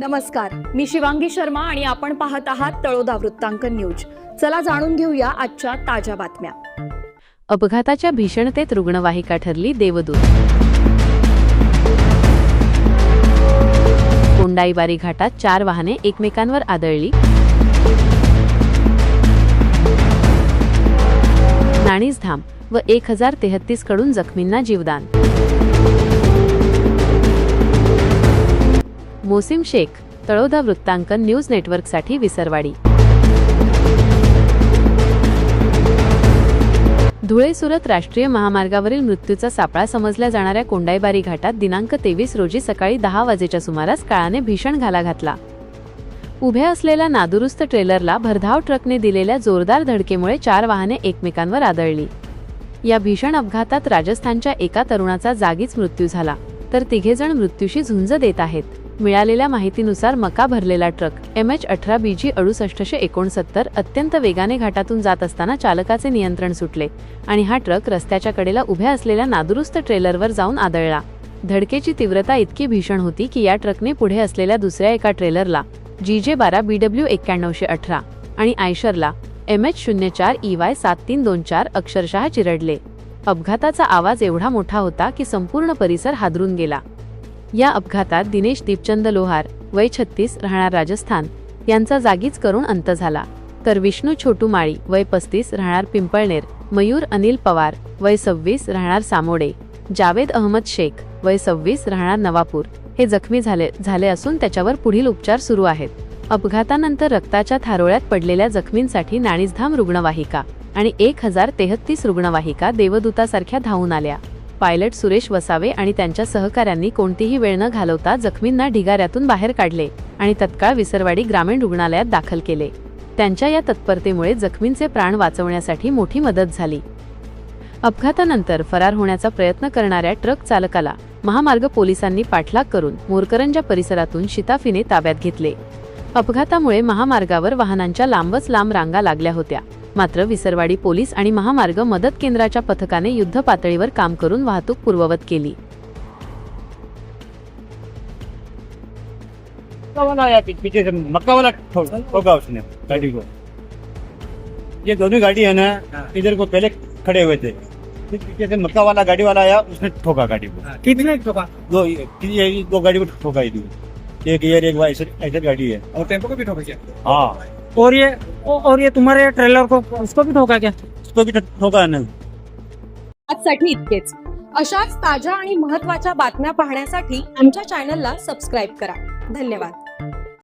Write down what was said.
नमस्कार, मी शिवांगी शर्मा आणि आपण पाहत आहात तळोदा वृत्तांकन न्यूज। चला जाणून घेऊया आजच्या ताज्या बातम्या। अपघाताच्या भीषणतेत रुग्णवाहिका ठरली देवदूत। कोंडाईबारी घाटात 4 वाहने एकमेकांवर आदळली। नाणीजधाम व 1033 कडून जखमींना जीवदान। मोसिम शेख, तळोदा वृत्तांकन न्यूज नेटवर्कसाठी विसरवाडी। धुळे सुरत राष्ट्रीय महामार्गावरील मृत्यूचा सापळा समजल्या जाणाऱ्या कोंडाईबारी घाटात दिनांक 23 रोजी सकाळी 10 वाजेच्या सुमारास काळाने भीषण घाला घातला। उभ्या असलेल्या नादुरुस्त ट्रेलरला भरधाव ट्रकने दिलेल्या जोरदार धडकेमुळे 4 वाहने एकमेकांवर आदळली। या भीषण अपघातात राजस्थानच्या एका तरुणाचा जागीच मृत्यू झाला, तर 3 जण मृत्यूशी झुंज देत आहेत। मिळालेल्या माहितीनुसार मका भरलेला ट्रक MH18BG 6869 अत्यंत वेगाने घाटातून जात असताना चालकाचे नियंत्रण सुटले आणि हा ट्रक रस्त्याच्या कडेला उभ्या असलेल्या नादुरुस्त ट्रेलरवर जाऊन आदळला। धडकेची तीव्रता इतकी भीषण होती की या ट्रकने पुढे असलेल्या दुसऱ्या एका ट्रेलरला GJ12 BW 9118 आणि आयशरला MH04 EY 7324 अक्षरशः चिरडले। अपघाताचा आवाज एवढा मोठा होता की संपूर्ण परिसर हादरून गेला। या अपघातात दिनेश दीपचंद लोहार वय 36 राहणार राजस्थान यांचा जागीच करुण अंत झाला, तर विष्णू छोटू माळी वय 35 राहणार पिंपळनेर, मयूर अनिल पवार वय 26 राहणार सामोडे, जावेद अहमद शेख वय 26 राहणार नवापूर हे जखमी झाले असून त्याच्यावर पुढील उपचार सुरू आहेत। अपघातानंतर रक्ताच्या थारोळ्यात पडलेल्या जखमींसाठी नाणीजधाम रुग्णवाहिका आणि 1033 रुग्णवाहिका देवदूतासारख्या धावून आल्या। पायलट सुरेश वसावे आणि त्यांच्या सहकाऱ्यांनी कोणतीही वेळ न घालवता जखमींना ढिगाऱ्यातून बाहेर काढले आणि तत्काळ विसरवाडी ग्रामीण रुग्णालयात दाखल केले। त्यांच्या या तत्परतेमुळे जखमींचे प्राण वाचवण्यासाठी मोठी मदत झाली। अपघातानंतर फरार होण्याचा प्रयत्न करणाऱ्या ट्रक चालकाला महामार्ग पोलिसांनी पाठलाग करून मोरकरंजा परिसरातून शिताफीने ताब्यात घेतले। अपघातामुळे महामार्गावर वाहनांच्या लांबच लांब रांगा लागल्या होत्या, मात्र विसरवाडी पोलीस आणि महामार्ग मदत केंद्राच्या पथकाने युद्ध पातळीवर काम करून वाहतूक पूर्ववत केली। पीछे से मक्का वाला ठोका उसने गाड़ी को। ये दोनों गाड़ी है ना, इधर को पहले खड़े हुए थे, फिर पीछे से मक्का वाला गाड़ी वाला आया, उसने ठोका गाड़ी को। कितने ठोका? दो गाड़ी को ठोका ही। एक ऐसे गाड़ी है और टेम्पो को भी ठोका क्या? हाँ, और ये तुम्हारे ट्रेलर को उसको भी ठोका क्या? उसको भी ठोका ना। आजसाठी इतकेच। अशाच ताज्या आणि महत्त्वाच्या बातम्या पाहण्यासाठी आमच्या चॅनलला सबस्क्राइब करा। धन्यवाद।